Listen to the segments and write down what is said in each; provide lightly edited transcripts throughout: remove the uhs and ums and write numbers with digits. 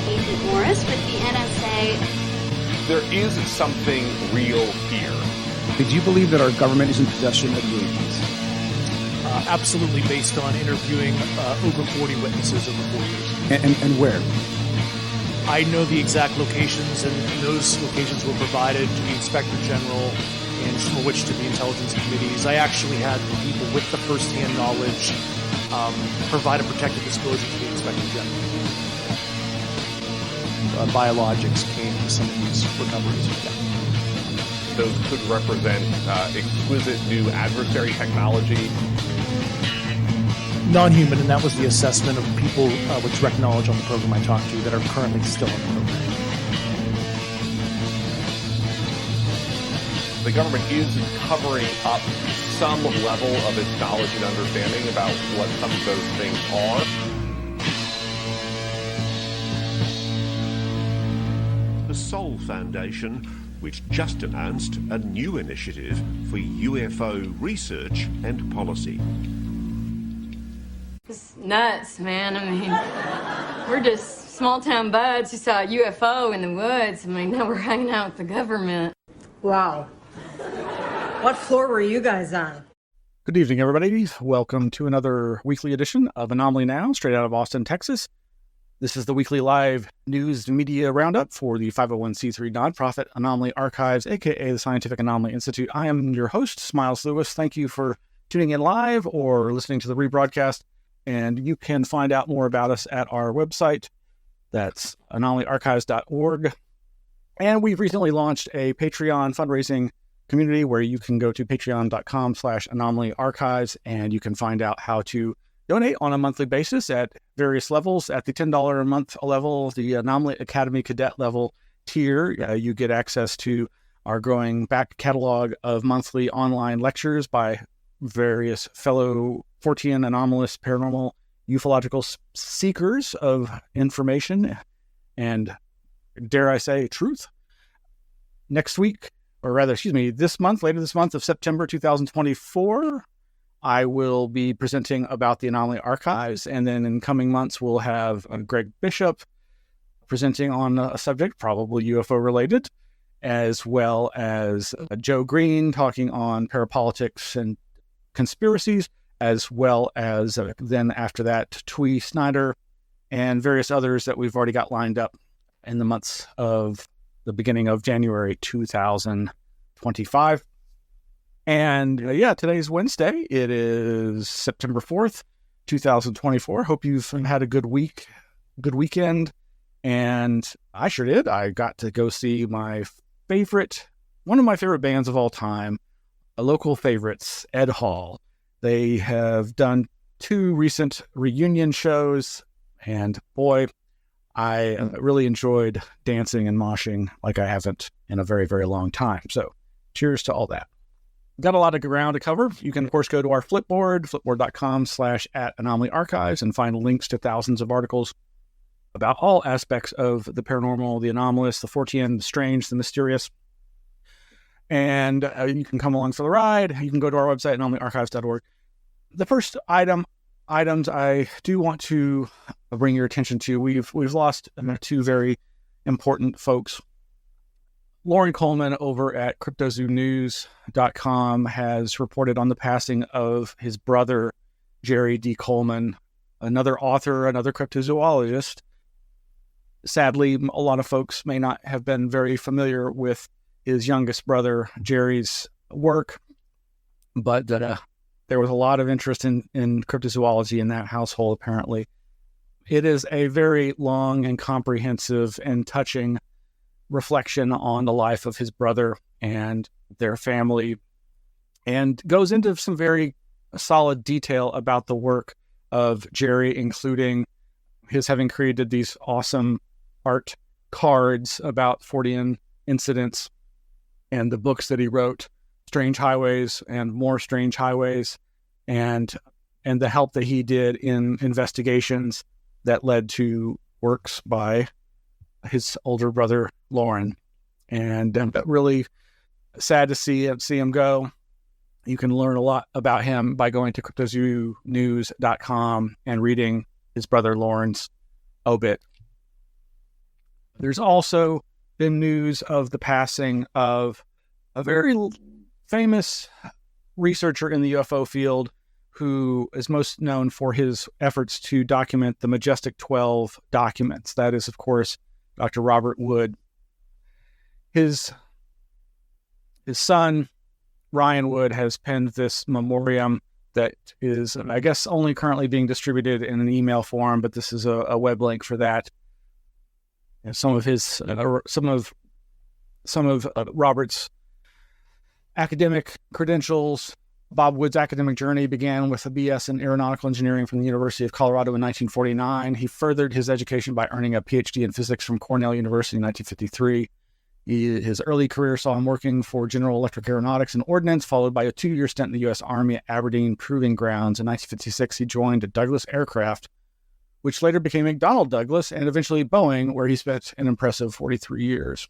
Agent Morris with the NSA. There is something real here. Did you believe that our government is in possession of UAPs? Absolutely, based on interviewing over 40 witnesses over 4 years. And where? I know the exact locations, and those locations were provided to the Inspector General and some of which to the intelligence committees. I actually had the people with the first-hand knowledge provide a protected disclosure to the Inspector General. Biologics came to some of these recoveries. Yeah. Those could represent exquisite new adversary technology. Non-human, and that was the assessment of people with direct knowledge on the program I talked to that are currently still on the program. The government is covering up some level of its knowledge and understanding about what some of those things are. The Sol Foundation, which just announced a new initiative for UFO research and policy. It's nuts, man. I mean, we're just small-town buds who saw a UFO in the woods. I mean, now we're hanging out with the government. Wow. What floor were you guys on? Good evening, everybody. Welcome to another weekly edition of Anomaly Now, straight out of Austin, Texas. This is the weekly live news media roundup for the 501c3 nonprofit Anomaly Archives, aka the Scientific Anomaly Institute. I am your host, Smiles Lewis. Thank you for tuning in live or listening to the rebroadcast. And you can find out more about us at our website. That's anomalyarchives.org. And we've recently launched a Patreon fundraising community where you can go to patreon.com/anomalyarchives and you can find out how to donate on a monthly basis at various levels. At the $10 a month level, the Anomaly Academy Cadet level tier, you get access to our growing back catalog of monthly online lectures by various fellow Fortean anomalous, paranormal, ufological seekers of information and, dare I say, truth. Next week, or rather, this month, later this month of September 2024, I will be presenting about the Anomaly Archives, and then in coming months, we'll have Greg Bishop presenting on a subject probably UFO related, as well as Joe Green talking on parapolitics and conspiracies, as well as then after that, Twee Snyder and various others that we've already got lined up in the months of the beginning of January 2025. And today's Wednesday. It is September 4th, 2024. Hope you've had a good weekend. And I sure did. I got to go see one of my favorite bands of all time, local favorites, Ed Hall. They have done 2 recent reunion shows, and boy, I really enjoyed dancing and moshing like I haven't in a very, very long time. So cheers to all that. Got a lot of ground to cover. You can, of course, go to our Flipboard, flipboard.com/@anomalyarchives, and find links to thousands of articles about all aspects of the paranormal, the anomalous, the Fortean, the strange, the mysterious. And you can come along for the ride. You can go to our website, anomalyarchives.org. The first items I do want to bring your attention to, we've lost 2 very important folks. Loren Coleman over at Cryptozoologist.com has reported on the passing of his brother, Jerry D. Coleman, another author, another cryptozoologist. Sadly, a lot of folks may not have been very familiar with his youngest brother, Jerry's work, but there was a lot of interest in cryptozoology in that household, apparently. It is a very long and comprehensive and touching reflection on the life of his brother and their family, and goes into some very solid detail about the work of Jerry, including his having created these awesome art cards about Fortean incidents and the books that he wrote, Strange Highways and More Strange Highways, and the help that he did in investigations that led to works by his older brother, Loren. And really sad to see him go. You can learn a lot about him by going to cryptozoonews.com and reading his brother Loren's obit. There's also been news of the passing of a very famous researcher in the UFO field who is most known for his efforts to document the Majestic 12 documents. That is, of course, Dr. Robert Wood. His son, Ryan Wood, has penned this memoriam that is, I guess, only currently being distributed in an email form, but this is a web link for that. And some of Robert's academic credentials. Bob Wood's academic journey began with a BS in aeronautical engineering from the University of Colorado in 1949. He furthered his education by earning a PhD in physics from Cornell University in 1953. His early career saw him working for General Electric Aeronautics and Ordnance, followed by a 2-year stint in the U.S. Army at Aberdeen Proving Grounds. In 1956, he joined Douglas Aircraft, which later became McDonnell Douglas and eventually Boeing, where he spent an impressive 43 years.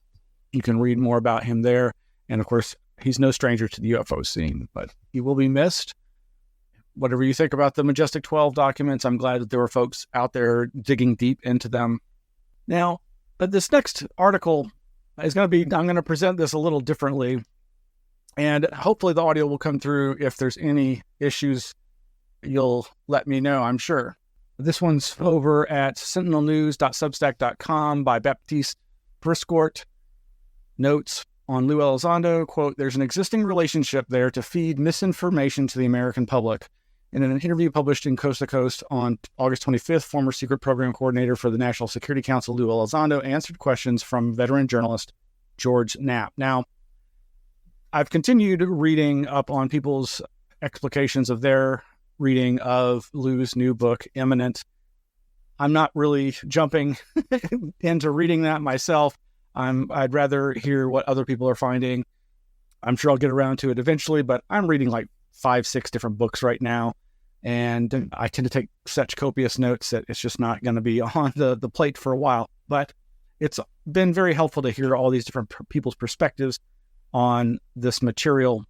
You can read more about him there. And of course, he's no stranger to the UFO scene, but he will be missed. Whatever you think about the Majestic 12 documents, I'm glad that there were folks out there digging deep into them. Now, but this next article is going to be, I'm going to present this a little differently, and hopefully the audio will come through. If there's any issues, you'll let me know, I'm sure. This one's over at sentinelnews.substack.com by Baptiste Friscourt. Notes on Lue Elizondo, quote, "There's an existing relationship there to feed misinformation to the American public." In an interview published in Coast to Coast on August 25th, former secret program coordinator for the National Security Council, Lue Elizondo, answered questions from veteran journalist George Knapp. Now, I've continued reading up on people's explications of their reading of Lue's new book, Imminent. I'm not really jumping into reading that myself. I'd rather hear what other people are finding. I'm sure I'll get around to it eventually, but I'm reading like 5-6 different books right now, and I tend to take such copious notes that it's just not going to be on the plate for a while. But it's been very helpful to hear all these different people's perspectives on this material.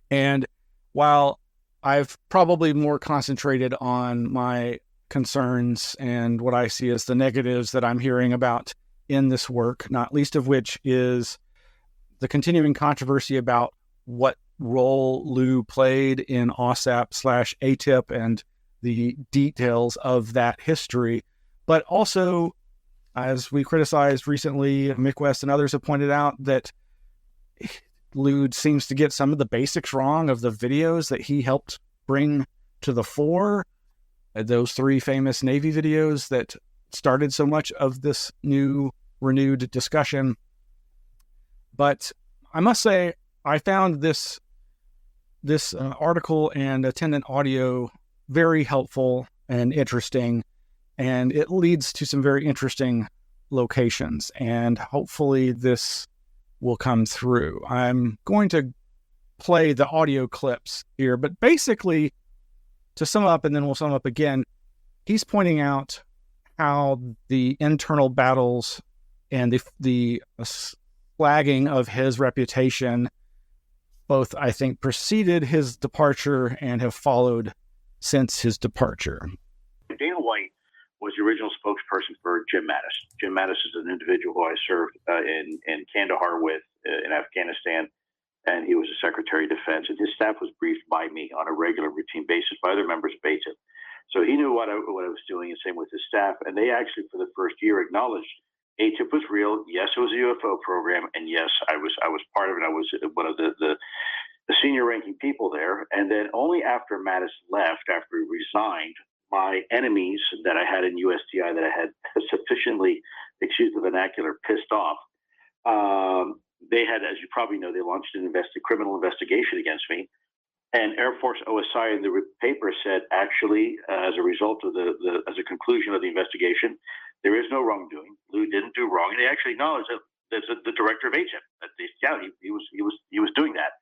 And while I've probably more concentrated on my concerns and what I see as the negatives that I'm hearing about in this work, not least of which is the continuing controversy about what role Lue played in OSAP/ATIP and the details of that history. But also, as we criticized recently, Mick West and others have pointed out that Lue seems to get some of the basics wrong of the videos that he helped bring to the fore. Those 3 famous Navy videos that started so much of this new renewed discussion. But I must say, I found this article and attendant audio very helpful and interesting, and it leads to some very interesting locations, and hopefully this will come through. I'm going to play the audio clips here, but basically, to sum up, and then we'll sum up again, he's pointing out how the internal battles and the flagging of his reputation both, I think, preceded his departure and have followed since his departure. Dana White was the original spokesperson for Jim Mattis. Jim Mattis is an individual who I served in Kandahar with in Afghanistan, and he was the Secretary of Defense. And his staff was briefed by me on a regular, routine basis by other members of ATIP. So he knew what I was doing, and same with his staff. And they actually, for the first year, acknowledged ATIP was real. Yes, it was a UFO program, and yes, I was part of it. I was one of the senior-ranking people there. And then only after Mattis left, after he resigned, my enemies that I had in USTI that I had sufficiently, excuse the vernacular, pissed off, they had, as you probably know, they launched an criminal investigation against me. And Air Force OSI in the paper said, actually, as a result of as a conclusion of the investigation, there is no wrongdoing. Lue didn't do wrong, and they actually acknowledged that there's the director of ATIP. He was doing that.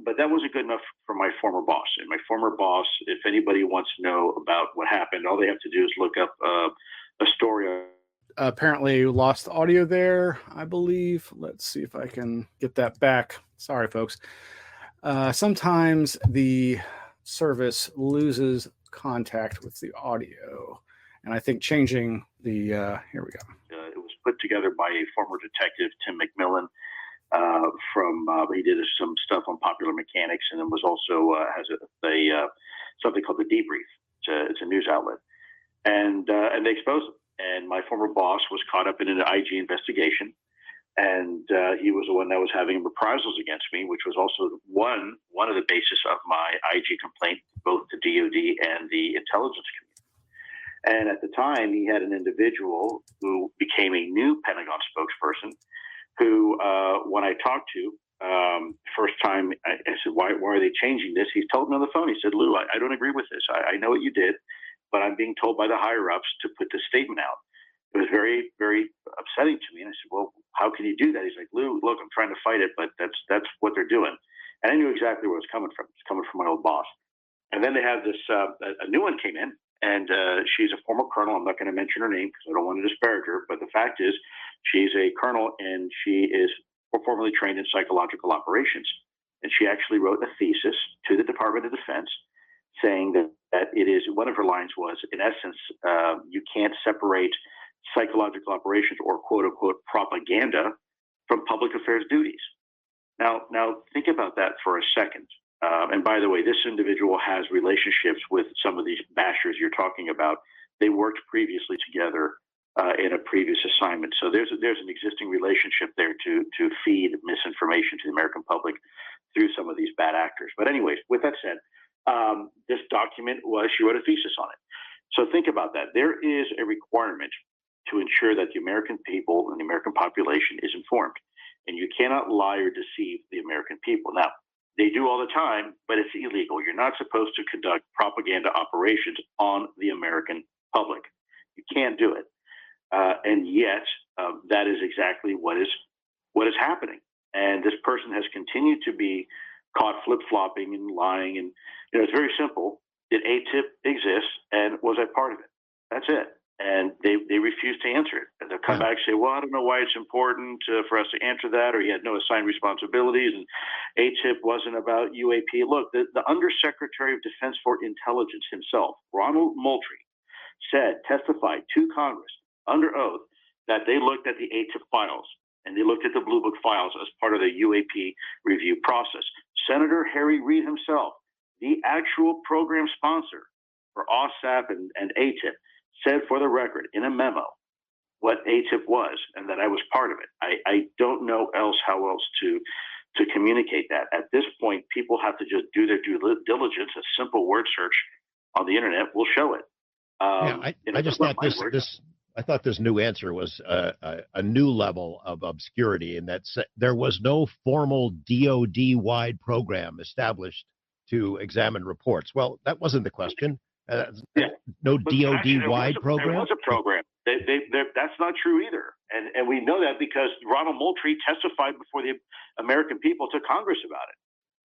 But that wasn't good enough for my former boss. And my former boss, if anybody wants to know about what happened, all they have to do is look up a story. Apparently lost the audio there, I believe. Let's see if I can get that back. Sorry, folks. Sometimes the service loses contact with the audio, and I think changing the here we go. It was put together by a former detective, Tim McMillan, he did some stuff on Popular Mechanics, and then was also has something called The Debrief. It's a news outlet, and they exposed him. And my former boss was caught up in an IG investigation, and he was the one that was having reprisals against me, which was also one of the basis of my IG complaint, both to DOD and the intelligence community. And at the time, he had an individual who became a new Pentagon spokesperson who, when I talked to, first time, I said, why are they changing this? He told me on the phone, he said, Lou, I don't agree with this. I know what you did, but I'm being told by the higher-ups to put this statement out. It was very, very upsetting to me. And I said, well, how can you do that? He's like, Lou, look, I'm trying to fight it, but that's what they're doing. And I knew exactly where it was coming from. It's coming from my old boss. And then they have this, a new one came in, and she's a former colonel. I'm not going to mention her name because I don't want to disparage her, but the fact is she's a colonel, and she is formerly trained in psychological operations. And she actually wrote a thesis to the Department of Defense saying that it is, one of her lines was, in essence, you can't separate psychological operations or quote-unquote propaganda from public affairs duties. Now think about that for a second. And by the way, this individual has relationships with some of these bashers you're talking about. They worked previously together in a previous assignment. So there's an existing relationship there to feed misinformation to the American public through some of these bad actors. But anyways, with that said, this document she wrote a thesis on it. So think about that. There is a requirement to ensure that the American people and the American population is informed. And you cannot lie or deceive the American people. Now, they do all the time, but it's illegal. You're not supposed to conduct propaganda operations on the American public. You can't do it. And yet, that is exactly what is happening. And this person has continued to be caught flip-flopping and lying. And it's very simple. Did ATIP exist, and was I part of it? That's it. And they refuse to answer it. And they'll come back and say, well, I don't know why it's important for us to answer that, or he had no assigned responsibilities, and ATIP wasn't about UAP. Look, the Undersecretary of Defense for Intelligence himself, Ronald Moultrie, testified to Congress under oath that they looked at the ATIP files and they looked at the Blue Book files as part of the UAP review process. Senator Harry Reid himself, the actual program sponsor for OSAP and ATIP, said for the record in a memo what ATIP was and that I was part of it. I don't know how else to communicate that. At this point, people have to just do their due diligence. A simple word search on the internet will show it. I just thought I thought this new answer was a new level of obscurity, in that there was no formal DOD-wide program established to examine reports. Well, that wasn't the question. No DOD-wide program? There was a program. That's not true either. And we know that because Ronald Moultrie testified before the American people to Congress about it.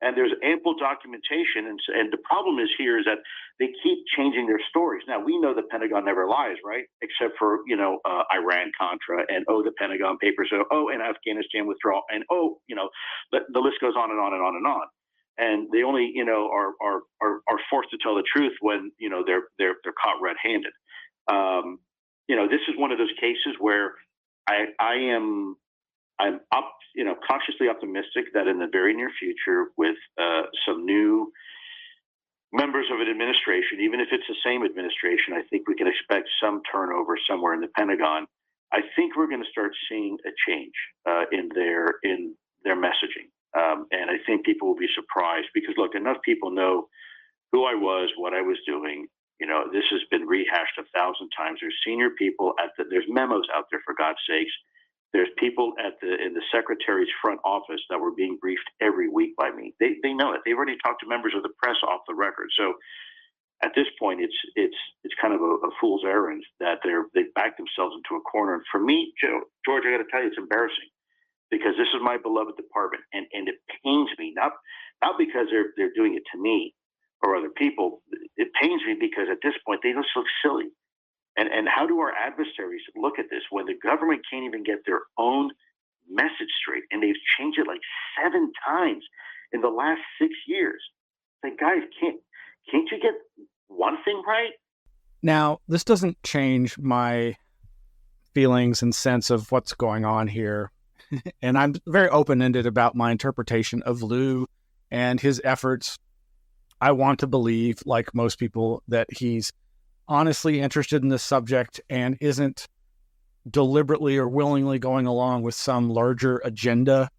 And there's ample documentation. And the problem is that they keep changing their stories. Now, we know the Pentagon never lies, right? Except for, Iran-Contra and, the Pentagon Papers, and Afghanistan withdrawal, and, the list goes on and on and on and on. And they only, are forced to tell the truth when, they're caught red-handed. This is one of those cases where I'm cautiously optimistic that in the very near future, with some new members of an administration, even if it's the same administration, I think we can expect some turnover somewhere in the Pentagon. I think we're going to start seeing a change in their messaging. And I think people will be surprised because, look, enough people know who I was, what I was doing. This has been rehashed 1,000 times. There's senior people there's memos out there, for God's sakes. There's people in the secretary's front office that were being briefed every week by me. They know it. They've already talked to members of the press off the record. So at this point, it's kind of a fool's errand that they've backed themselves into a corner. And for me, George, I got to tell you, it's embarrassing. Because this is my beloved department, and it pains me, not because they're doing it to me or other people. It pains me because at this point they just look silly. And how do our adversaries look at this when the government can't even get their own message straight, and they've changed it like 7 times in the last 6 years? Like, guys, can't you get one thing right? Now, this doesn't change my feelings and sense of what's going on here. And I'm very open-ended about my interpretation of Lue and his efforts. I want to believe, like most people, that he's honestly interested in this subject and isn't deliberately or willingly going along with some larger agenda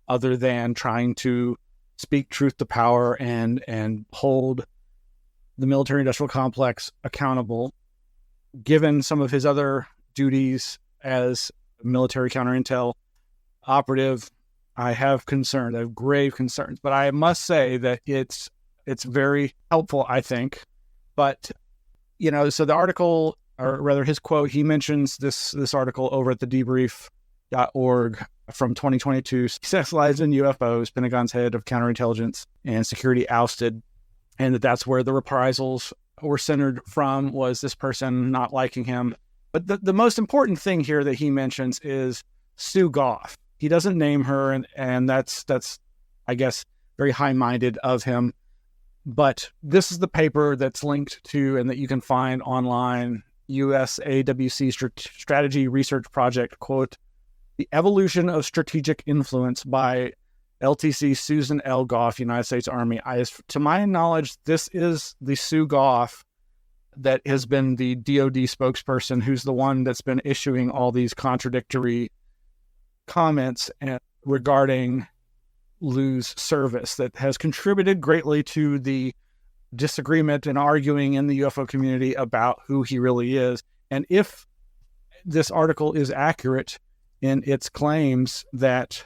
other than trying to speak truth to power and hold the military-industrial complex accountable. Given some of his other duties as military counterintel operative, I have concerns. I have grave concerns. But I must say that it's very helpful, I think. But, so the article, or rather his quote, he mentions this article over at the debrief.org from 2022. He specialized in UFOs, Pentagon's head of counterintelligence and security ousted, and that's where the reprisals were centered from, was this person not liking him. But the most important thing here that he mentions is Sue Goff. He doesn't name her, and that's I guess, very high-minded of him. But this is the paper that's linked to and that you can find online, USAWC Strategy Research Project, quote, The Evolution of Strategic Influence by LTC Susan L. Goff, United States Army. To my knowledge, this is the Sue Goff that has been the DoD spokesperson, who's the one that's been issuing all these contradictory comments regarding Lue's service, that has contributed greatly to the disagreement and arguing in the UFO community about who he really is. And if this article is accurate in its claims that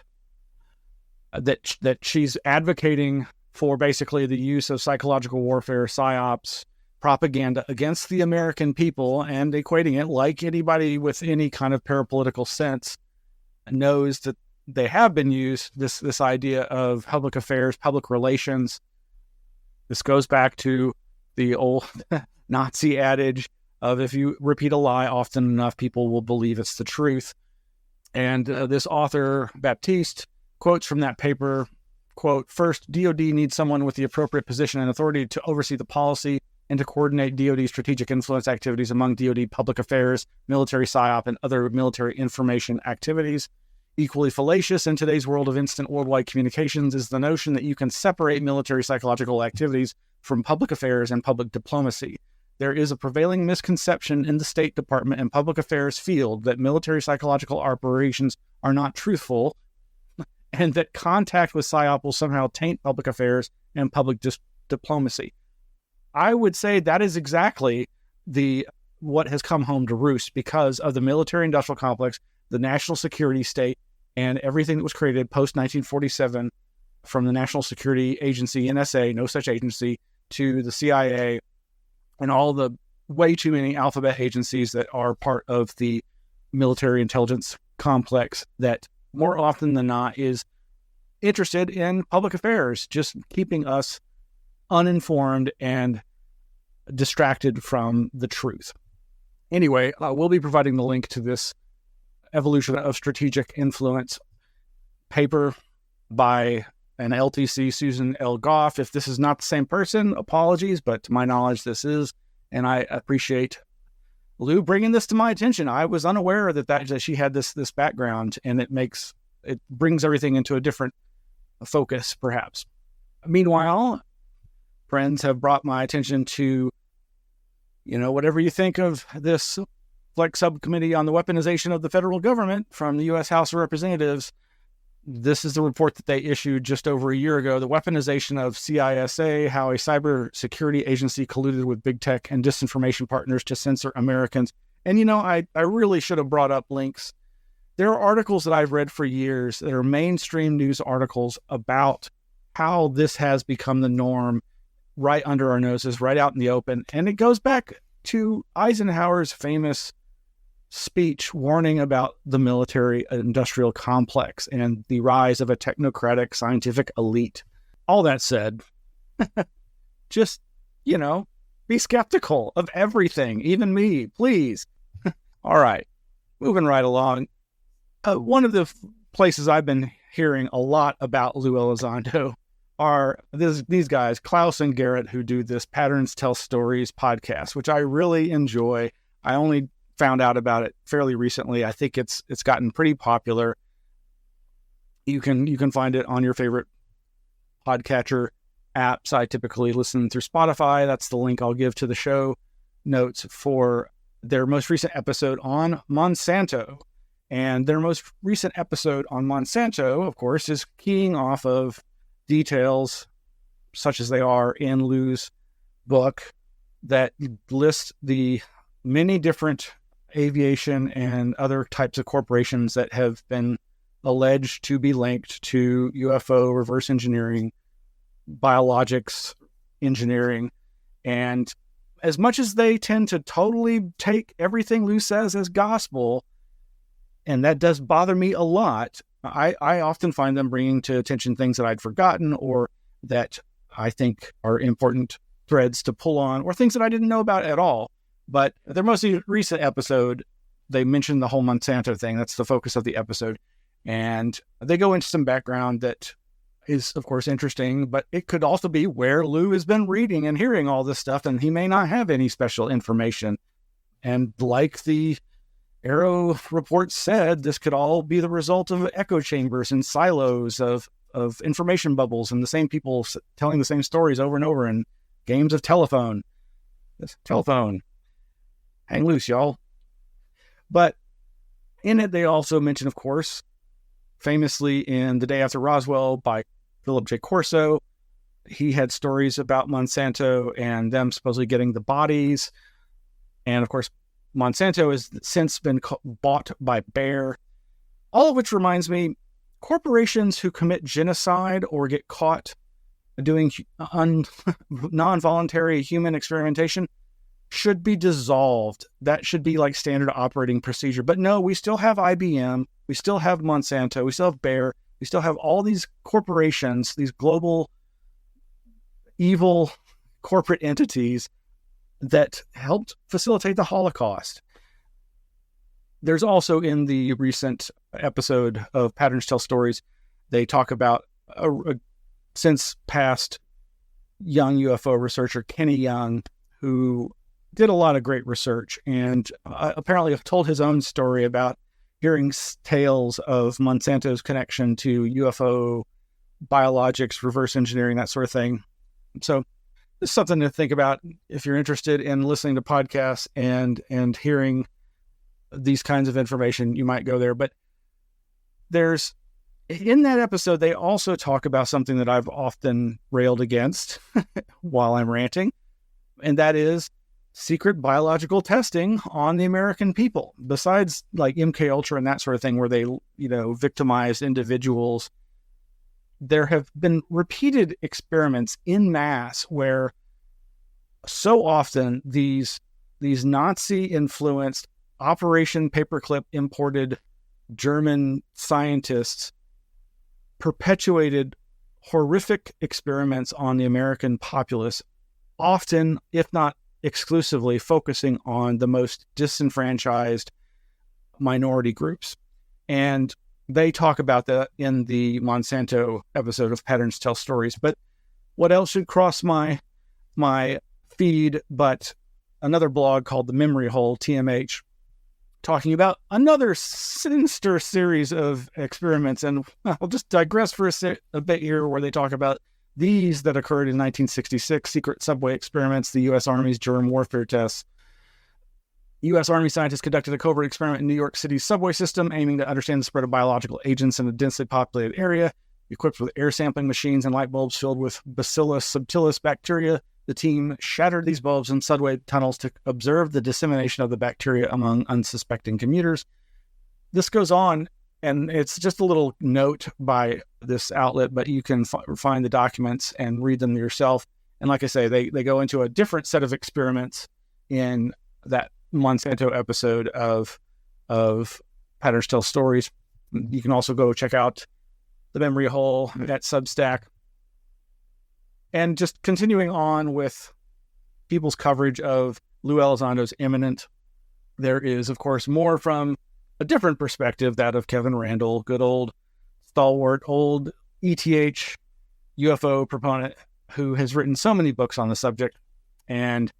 she's advocating for basically the use of psychological warfare, psyops, propaganda against the American people, and equating it, like anybody with any kind of parapolitical sense knows, that they have been used, this idea of public affairs, public relations. This goes back to the old Nazi adage of, if you repeat a lie often enough, people will believe it's the truth. And this author, Baptiste, quotes from that paper, quote, First, DoD needs someone with the appropriate position and authority to oversee the policy and to coordinate DoD strategic influence activities among DoD public affairs, military psyop, and other military information activities. Equally fallacious in today's world of instant worldwide communications is the notion that you can separate military psychological activities from public affairs and public diplomacy. There is a prevailing misconception in the State Department and public affairs field that military psychological operations are not truthful, and that contact with PSYOP will somehow taint public affairs and public diplomacy. I would say that is exactly what has come home to roost because of the military-industrial complex, the national security state, and everything that was created post-1947 from the National Security Agency, NSA, no such agency, to the CIA, and all the way too many alphabet agencies that are part of the military intelligence complex that more often than not is interested in public affairs, just keeping us uninformed and distracted from the truth. Anyway, we'll be providing the link to this Evolution of Strategic Influence paper by an LTC Susan L. Goff. If this is not the same person, apologies, but to my knowledge, this is, and I appreciate Lue bringing this to my attention. I was unaware that she had this background, and it brings everything into a different focus, perhaps. Meanwhile, friends have brought my attention to, whatever you think of this Flex Subcommittee on the Weaponization of the Federal Government from the U.S. House of Representatives. This is the report that they issued just over a year ago, the weaponization of CISA, how a cybersecurity agency colluded with big tech and disinformation partners to censor Americans. And, I really should have brought up links. There are articles that I've read for years that are mainstream news articles about how this has become the norm right under our noses, right out in the open. And it goes back to Eisenhower's famous speech warning about the military-industrial complex and the rise of a technocratic scientific elite. All that said, just, be skeptical of everything, even me, please. All right, moving right along. One of the places I've been hearing a lot about Lue Elizondo are these guys, Klaus and Garrett, who do this Patterns Tell Stories podcast, which I really enjoy. I only found out about it fairly recently. I think it's gotten pretty popular. You can find it on your favorite podcatcher apps. I typically listen through Spotify. That's the link I'll give to the show notes for their most recent episode on Monsanto. And their most recent episode on Monsanto, of course, is keying off of details such as they are in Lue's book that list the many different aviation and other types of corporations that have been alleged to be linked to UFO reverse engineering, biologics engineering. And as much as they tend to totally take everything Lue says as gospel, and that does bother me a lot, I often find them bringing to attention things that I'd forgotten or that I think are important threads to pull on, or things that I didn't know about at all. But their most recent episode, they mentioned the whole Monsanto thing. That's the focus of the episode. And they go into some background that is, of course, interesting, but it could also be where Lue has been reading and hearing all this stuff, and he may not have any special information. And like the Arrow report said, this could all be the result of echo chambers and silos of information bubbles and the same people telling the same stories over and over and games of telephone. This telephone. Hang loose, y'all. But in it, they also mention, of course, famously in The Day After Roswell by Philip J. Corso, he had stories about Monsanto and them supposedly getting the bodies. And of course, Monsanto has since been bought by Bayer, all of which reminds me, corporations who commit genocide or get caught doing non-voluntary human experimentation should be dissolved. That should be like standard operating procedure. But no, we still have IBM, we still have Monsanto, we still have Bayer, we still have all these corporations, these global evil corporate entities that helped facilitate the Holocaust. There's also in the recent episode of Patterns Tell Stories, they talk about a since passed young UFO researcher, Kenny Young, who did a lot of great research and apparently told his own story about hearing tales of Monsanto's connection to UFO biologics, reverse engineering, that sort of thing. So it's something to think about if you're interested in listening to podcasts and hearing these kinds of information. You might go there. But there's, in that episode, they also talk about something that I've often railed against while I'm ranting, and that is secret biological testing on the American people. Besides like MKUltra and that sort of thing, where they, victimize individuals, there have been repeated experiments in mass where so often these Nazi-influenced Operation Paperclip imported German scientists perpetuated horrific experiments on the American populace, often, if not exclusively, focusing on the most disenfranchised minority groups. And they talk about that in the Monsanto episode of Patterns Tell Stories. But what else should cross my feed but another blog called The Memory Hole, TMH, talking about another sinister series of experiments. And I'll just digress for a bit here, where they talk about these that occurred in 1966, secret subway experiments, the U.S. Army's germ warfare tests. U.S. Army scientists conducted a covert experiment in New York City's subway system, aiming to understand the spread of biological agents in a densely populated area. Equipped with air sampling machines and light bulbs filled with Bacillus subtilis bacteria, the team shattered these bulbs in subway tunnels to observe the dissemination of the bacteria among unsuspecting commuters. This goes on, and it's just a little note by this outlet, but you can find the documents and read them yourself. And like I say, they go into a different set of experiments in that Monsanto episode of Patterns Tell Stories. You can also go check out The Memory Hole at Substack. And just continuing on with people's coverage of Lue Elizondo's Imminent, there is, of course, more from a different perspective, that of Kevin Randle, good old stalwart, old ETH UFO proponent who has written so many books on the subject. And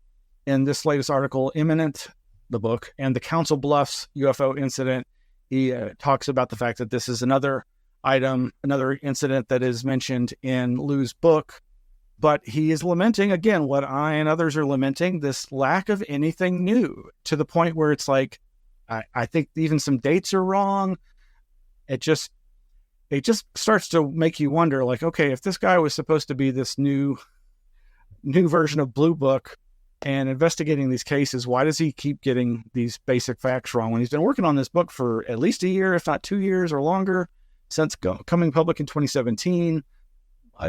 in this latest article, Imminent, the book. And the Council Bluffs UFO incident, he talks about the fact that this is another incident that is mentioned in Lue's book. But he is lamenting, again, what I and others are lamenting, this lack of anything new, to the point where it's like, I think even some dates are wrong. It just starts to make you wonder, like, okay, if this guy was supposed to be this new version of Blue Book and investigating these cases, why does he keep getting these basic facts wrong when he's been working on this book for at least a year, if not 2 years or longer, since coming public in 2017?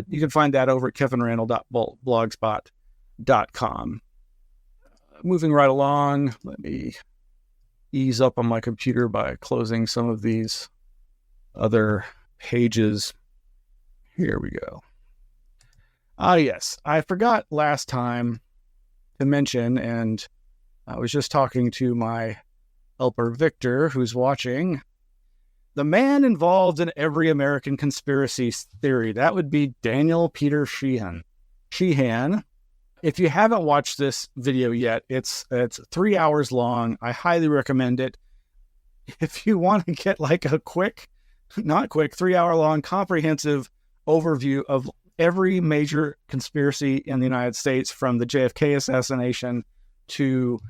You can find that over at kevinrandall.blogspot.com. Moving right along, let me ease up on my computer by closing some of these other pages. Here we go. Yes, I forgot last time to mention, and I was just talking to my helper Victor, who's watching, the man involved in every American conspiracy theory. That would be Daniel Peter Sheehan. If you haven't watched this video yet, it's 3 hours long. I highly recommend it. If you want to get like a quick, not quick, 3 hour long comprehensive overview of every major conspiracy in the United States, from the JFK assassination to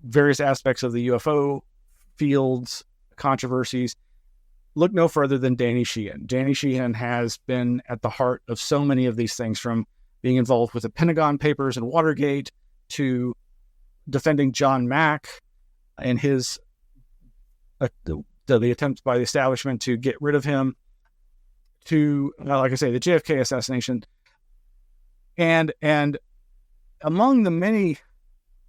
various aspects of the UFO fields, controversies, look no further than Danny Sheehan. Danny Sheehan has been at the heart of so many of these things, from being involved with the Pentagon Papers and Watergate to defending John Mack and his the attempts by the establishment to get rid of him, to, like I say, the JFK assassination. And among the many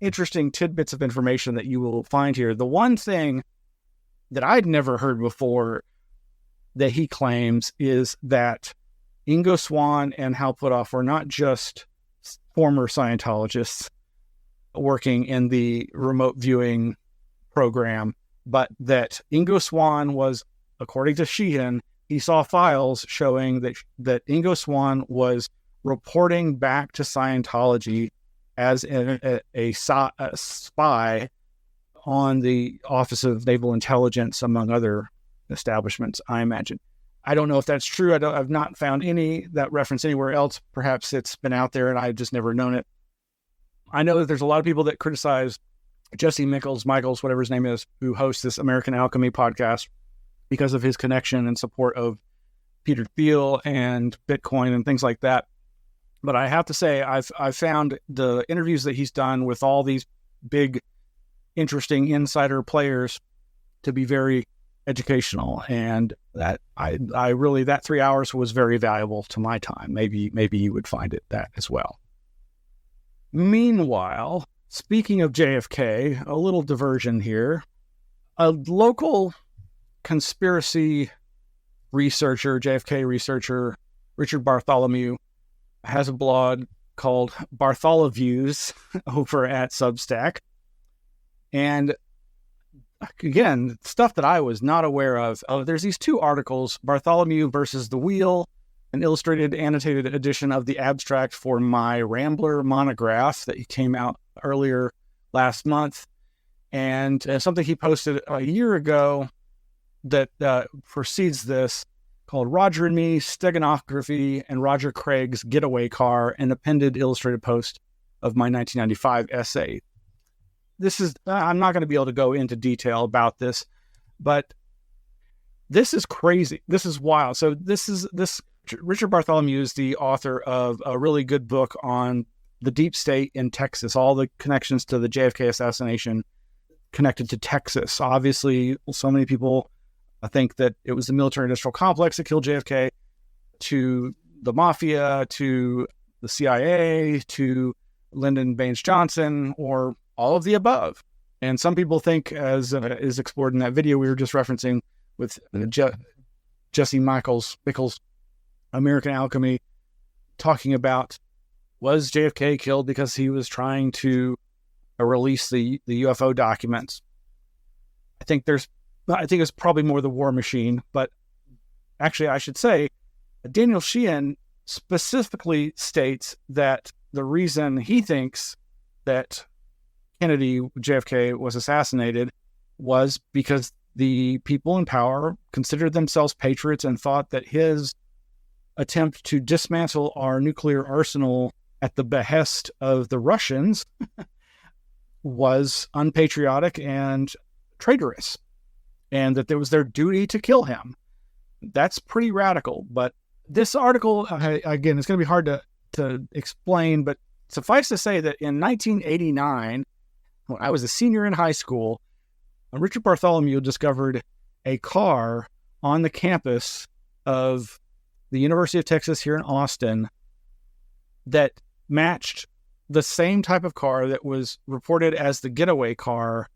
interesting tidbits of information that you will find here, the one thing that I'd never heard before that he claims is that Ingo Swann and Hal Puthoff were not just former Scientologists working in the remote viewing program, but that Ingo Swann was, according to Sheehan, he saw files showing that Ingo Swann was reporting back to Scientology as a spy on the Office of Naval Intelligence, among other establishments, I imagine. I don't know if that's true. I've not found any that reference anywhere else. Perhaps it's been out there and I've just never known it. I know that there's a lot of people that criticize Jesse Michaels, whatever his name is, who hosts this American Alchemy podcast, because of his connection and support of Peter Thiel and Bitcoin and things like that. But I have to say, I've found the interviews that he's done with all these big, interesting insider players to be very educational, and that I really, that 3 hours was very valuable to my time. Maybe you would find it that as well. Meanwhile, speaking of JFK, a little diversion here. A local conspiracy researcher, JFK researcher, Richard Bartholomew, has a blog called Bartholoviews over at Substack. And again, stuff that I was not aware of. There's these two articles, Bartholomew versus the Wheel, an illustrated annotated edition of the abstract for my Rambler monograph that came out earlier last month, and something he posted a year ago that precedes this, called Roger and Me, Steganography, and Roger Craig's Getaway Car, an appended illustrated post of my 1995 essay. This is, I'm not going to be able to go into detail about this, but this is crazy. This is wild. So this Richard Bartholomew is the author of a really good book on the deep state in Texas, all the connections to the JFK assassination connected to Texas. Obviously, so many people think that it was the military-industrial complex that killed JFK, to the mafia, to the CIA, to Lyndon Baines Johnson, or all of the above. And some people think, as is explored in that video we were just referencing with Jesse Michaels, American Alchemy, talking about, was JFK killed because he was trying to release the UFO documents? I think it's probably more the war machine, but actually I should say Daniel Sheehan specifically states that the reason he thinks that JFK was assassinated was because the people in power considered themselves patriots and thought that his attempt to dismantle our nuclear arsenal at the behest of the Russians was unpatriotic and traitorous, and that it was their duty to kill him. That's pretty radical. But this article, again, it's going to be hard to explain, but suffice to say that in 1989, when I was a senior in high school, Richard Bartholomew discovered a car on the campus of the University of Texas here in Austin that matched the same type of car that was reported as the getaway car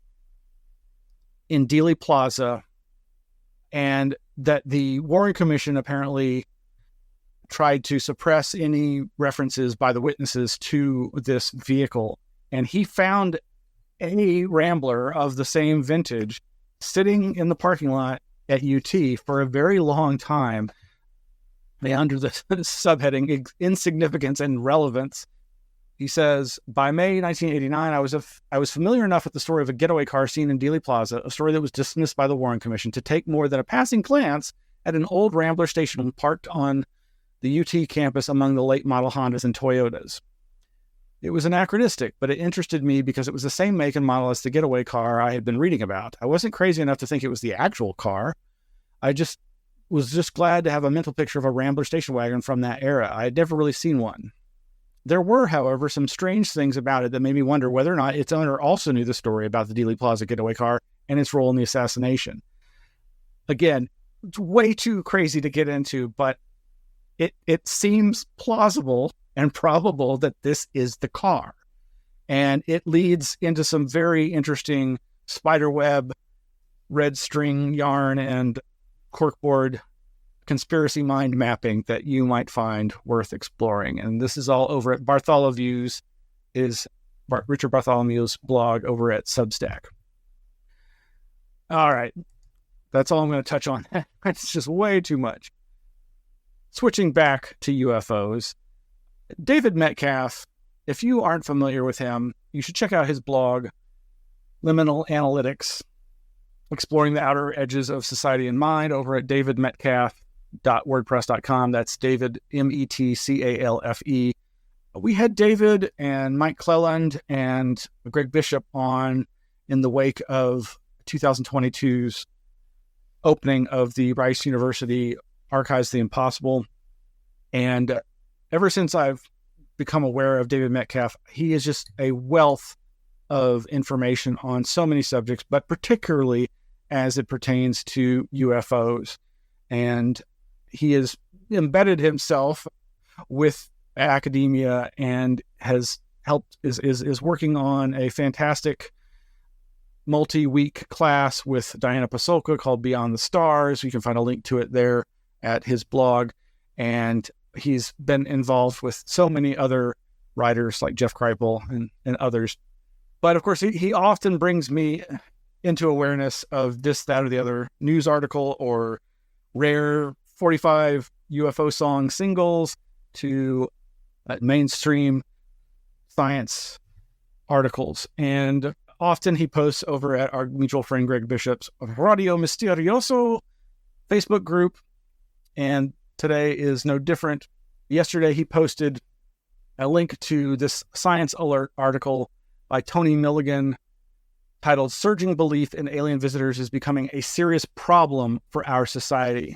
in Dealey Plaza, and that the Warren Commission apparently tried to suppress any references by the witnesses to this vehicle. And he found a Rambler of the same vintage sitting in the parking lot at UT for a very long time, under the subheading Insignificance and Relevance. He says, by May 1989, I was familiar enough with the story of a getaway car seen in Dealey Plaza, a story that was dismissed by the Warren Commission, to take more than a passing glance at an old Rambler station parked on the UT campus among the late model Hondas and Toyotas. It was anachronistic, but it interested me because it was the same make and model as the getaway car I had been reading about. I wasn't crazy enough to think it was the actual car. I was just glad to have a mental picture of a Rambler station wagon from that era. I had never really seen one. There were, however, some strange things about it that made me wonder whether or not its owner also knew the story about the Dealey Plaza getaway car and its role in the assassination. Again, it's way too crazy to get into, but it seems plausible and probable that this is the car. And it leads into some very interesting spiderweb, red string yarn, and corkboard conspiracy mind mapping that you might find worth exploring. And this is all over at Richard Bartholomew's blog over at Substack. All right. That's all I'm going to touch on. It's just way too much. Switching back to UFOs, David Metcalf, if you aren't familiar with him, you should check out his blog, Liminal Analytics, exploring the outer edges of society and mind, over at davidmetcalf.wordpress.com. That's David, Metcalfe. We had David and Mike Cleland and Greg Bishop on in the wake of 2022's opening of the Rice University Archives of the Impossible. And ever since I've become aware of David Metcalf, he is just a wealth of information on so many subjects, but particularly as it pertains to UFOs. And he has embedded himself with academia and has helped, is working on a fantastic multi-week class with Diana Pasulka called Beyond the Stars. You can find a link to it there at his blog. And he's been involved with so many other writers like Jeff Kripal and others. But of course, he often brings me into awareness of this, that, or the other news article or rare 45 UFO song singles to mainstream science articles. And often he posts over at our mutual friend Greg Bishop's Radio Misterioso Facebook group. And today is no different. Yesterday, he posted a link to this Science Alert article by Tony Milligan titled "Surging Belief in Alien Visitors is Becoming a Serious Problem for Our Society."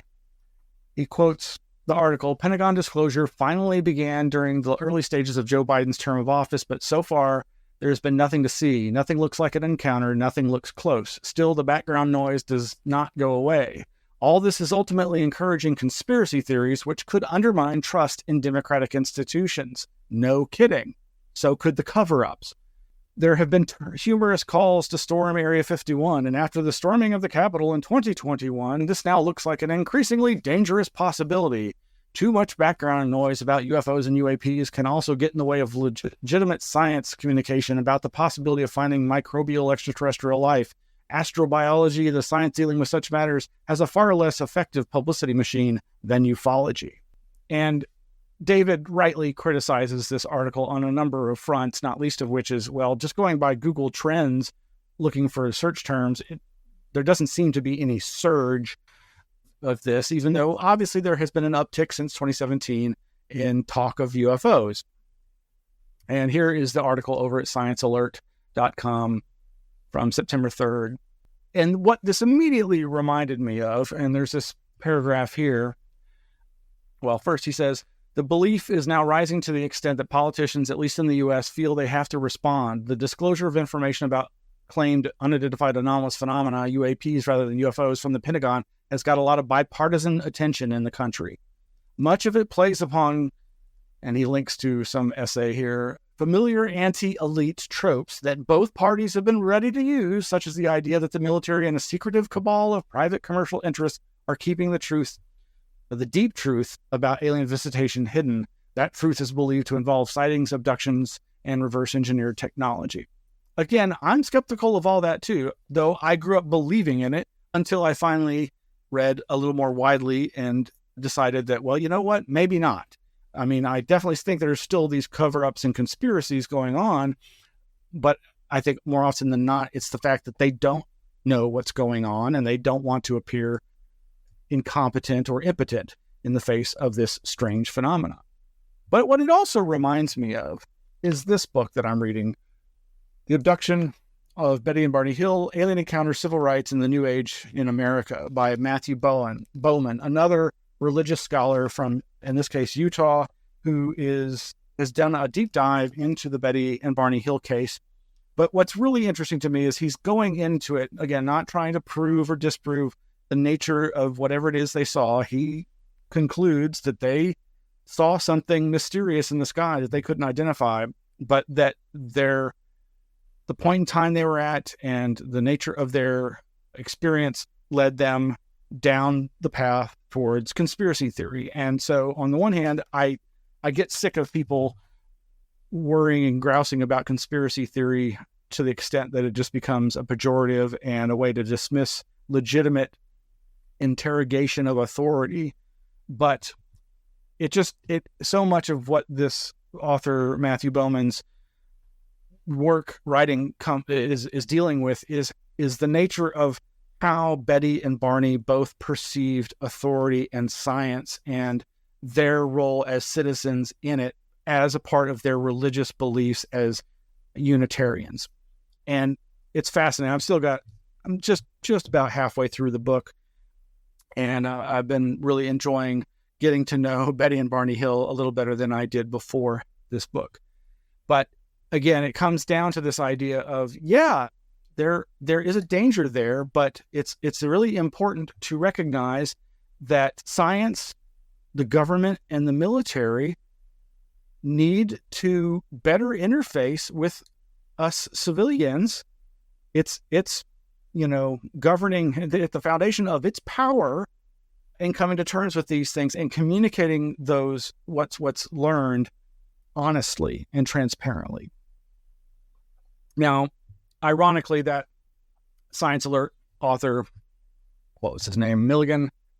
He quotes the article, "Pentagon disclosure finally began during the early stages of Joe Biden's term of office, but so far there has been nothing to see. Nothing looks like an encounter. Nothing looks close. Still, the background noise does not go away. All this is ultimately encouraging conspiracy theories, which could undermine trust in democratic institutions. No kidding. So could the cover-ups. There have been humorous calls to storm Area 51, and after the storming of the Capitol in 2021, this now looks like an increasingly dangerous possibility. Too much background noise about UFOs and UAPs can also get in the way of legitimate science communication about the possibility of finding microbial extraterrestrial life. Astrobiology, the science dealing with such matters, has a far less effective publicity machine than ufology." And David rightly criticizes this article on a number of fronts, not least of which is, well, just going by Google Trends, looking for search terms, there doesn't seem to be any surge of this, even though obviously there has been an uptick since 2017 in talk of UFOs. And here is the article over at sciencealert.com from September 3rd. And what this immediately reminded me of, and there's this paragraph here. Well, first he says, the belief is now rising to the extent that politicians, at least in the U.S., feel they have to respond. The disclosure of information about claimed unidentified anomalous phenomena, UAPs rather than UFOs, from the Pentagon has got a lot of bipartisan attention in the country. Much of it plays upon, and he links to some essay here, familiar anti-elite tropes that both parties have been ready to use, such as the idea that the military and a secretive cabal of private commercial interests are keeping the truth, the deep truth about alien visitation hidden. That truth is believed to involve sightings, abductions, and reverse engineered technology. Again, I'm skeptical of all that too, though I grew up believing in it until I finally read a little more widely and decided that, well, you know what? Maybe not. I mean, I definitely think there's still these cover-ups and conspiracies going on, but I think more often than not, it's the fact that they don't know what's going on and they don't want to appear incompetent or impotent in the face of this strange phenomena. But what it also reminds me of is this book that I'm reading, The Abduction of Betty and Barney Hill, Alien Encounters, Civil Rights in the New Age in America by Matthew Bowman, another religious scholar from, in this case, Utah, who has done a deep dive into the Betty and Barney Hill case. But what's really interesting to me is he's going into it, again, not trying to prove or disprove the nature of whatever it is they saw. He concludes that they saw something mysterious in the sky that they couldn't identify, but that the point in time they were at and the nature of their experience led them down the path towards conspiracy theory. And so on the one hand, I get sick of people worrying and grousing about conspiracy theory to the extent that it just becomes a pejorative and a way to dismiss legitimate interrogation of authority. But so much of what this author, Matthew Bowman's writing is dealing with is the nature of how Betty and Barney both perceived authority and science and their role as citizens in it as a part of their religious beliefs as Unitarians. And it's fascinating. I'm just about halfway through the book, and I've been really enjoying getting to know Betty and Barney Hill a little better than I did before this book. But again, it comes down to this idea of, there is a danger there, but it's really important to recognize that science, the government, and the military need to better interface with us civilians. It's governing at the foundation of its power and coming to terms with these things and communicating what's learned honestly and transparently. Now, ironically, that Science Alert author, what was his name?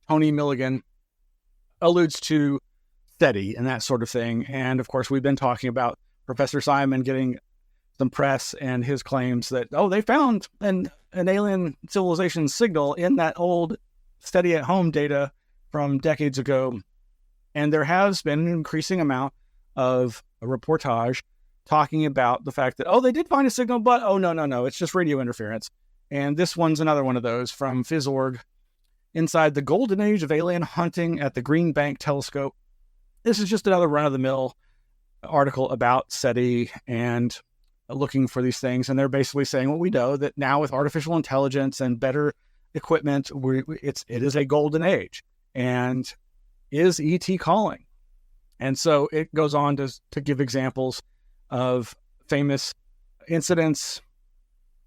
Tony Milligan, alludes to SETI and that sort of thing. And of course, we've been talking about Professor Simon getting some press and his claims that, they found an alien civilization signal in that old SETI at home data from decades ago. And there has been an increasing amount of a reportage talking about the fact that, they did find a signal, but no, it's just radio interference. And this one's another one of those from Phys.org. Inside the golden age of alien hunting at the Green Bank Telescope. This is just another run-of-the-mill article about SETI and looking for these things. And they're basically saying what we know, that now with artificial intelligence and better equipment, it is a golden age. And is ET calling? And so it goes on to give examples of famous incidents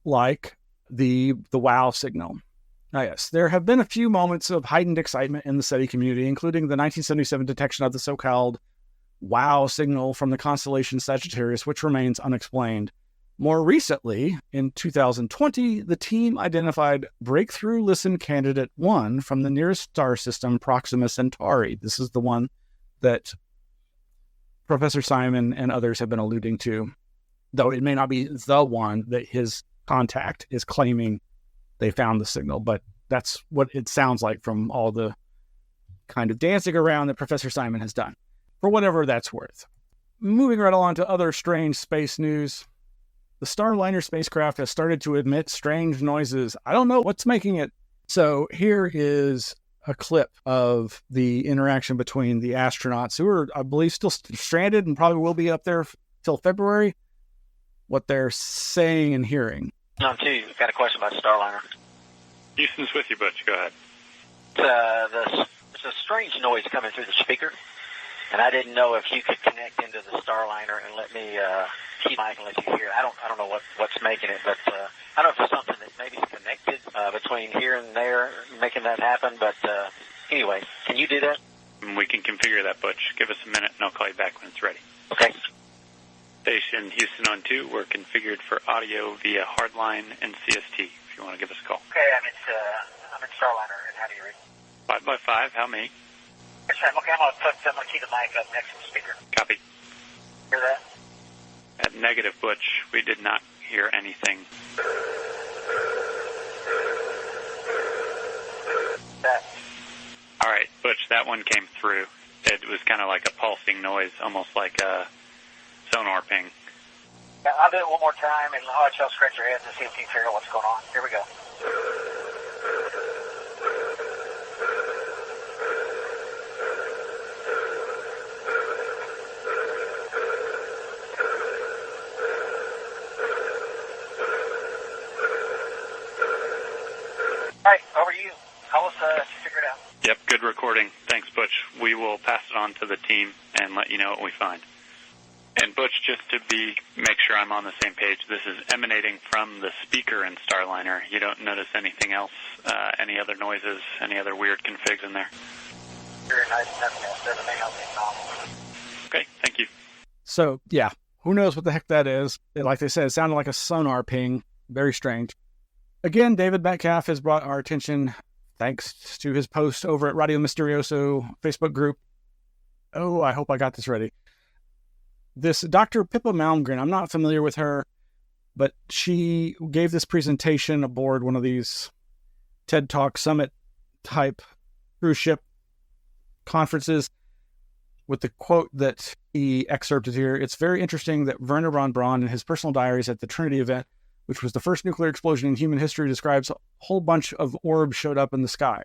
like the WOW signal. Yes, there have been a few moments of heightened excitement in the SETI community, including the 1977 detection of the so-called WOW signal from the constellation Sagittarius, which remains unexplained. More recently, in 2020, the team identified Breakthrough Listen Candidate 1 from the nearest star system, Proxima Centauri. This is the one that Professor Simon and others have been alluding to, though it may not be the one that his contact is claiming they found the signal, but that's what it sounds like from all the kind of dancing around that Professor Simon has done, for whatever that's worth. Moving right along to other strange space news. The Starliner spacecraft has started to emit strange noises. I don't know what's making it. So here is a clip of the interaction between the astronauts who are, I believe, still stranded and probably will be up there till February, what they're saying and hearing. No, too. Got a question about Starliner. Houston's with you, Butch. Go ahead. There's a strange noise coming through the speaker, and I didn't know if you could connect into the Starliner and let me keep mic and let you hear. I don't know what's making it, but I don't know if it's something that maybe is connected between here and there, making that happen. But anyway, can you do that? We can configure that, Butch. Give us a minute, and I'll call you back when it's ready. Okay. Station Houston on 2. We're configured for audio via hardline and CST. If you want to give us a call. Okay, I'm in Starliner, and how do you read? 5x5. How many? Yes, sir. Okay, I'm gonna keep the mic up next to the speaker. Copy. Hear that? At negative, Butch. We did not hear anything. That. All right, Butch, that one came through. It was kind of like a pulsing noise, almost like a sonar ping. Yeah, I'll do it one more time, and I'll let y'all scratch your heads and see if you can figure out what's going on. Here we go. All right, over to you. Tell us if you figure it out. Yep, good recording. Thanks, Butch. We will pass it on to the team and let you know what we find. And Butch, just to make sure I'm on the same page, this is emanating from the speaker in Starliner. You don't notice anything else, any other noises, any other weird configs in there? Very nice, nothing else. Everything else is normal. Okay, thank you. So, yeah, who knows what the heck that is? Like they said, it sounded like a sonar ping. Very strange. Again, David Metcalf has brought our attention, thanks to his post over at Radio Mysterioso Facebook group. Oh, I hope I got this ready. This Dr. Pippa Malmgren, I'm not familiar with her, but she gave this presentation aboard one of these TED Talk Summit type cruise ship conferences with the quote that he excerpted here. It's very interesting that Werner von Braun, in his personal diaries at the Trinity event, which was the first nuclear explosion in human history, describes a whole bunch of orbs showed up in the sky.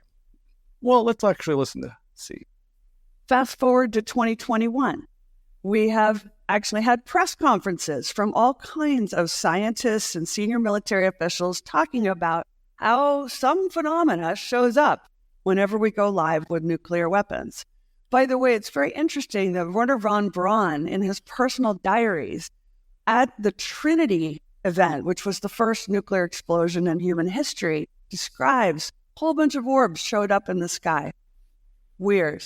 Well, let's actually listen to see. Fast forward to 2021. We have actually had press conferences from all kinds of scientists and senior military officials talking about how some phenomena shows up whenever we go live with nuclear weapons. By the way, it's very interesting that Werner von Braun, in his personal diaries at the Trinity event, which was the first nuclear explosion in human history, describes a whole bunch of orbs showed up in the sky. Weird.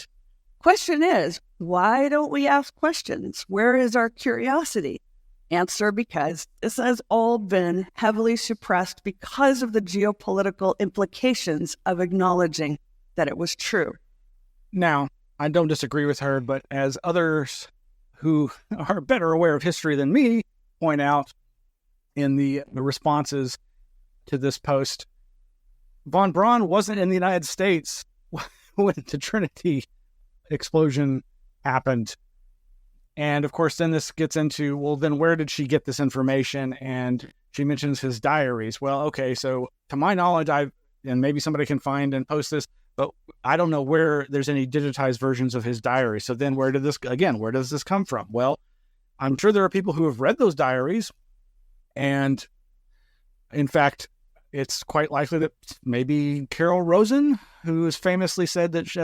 Question is, why don't we ask questions? Where is our curiosity? Answer, because this has all been heavily suppressed because of the geopolitical implications of acknowledging that it was true. Now, I don't disagree with her, but as others who are better aware of history than me point out in the responses to this post, von Braun wasn't in the United States when the Trinity explosion happened. And of course, then this gets into, well, then where did she get this information? And she mentions his diaries. Well, okay, so to my knowledge, and maybe somebody can find and post this, but I don't know where there's any digitized versions of his diary. So then where does this come from? Well, I'm sure there are people who have read those diaries. And in fact, it's quite likely that maybe Carol Rosen, who has famously said that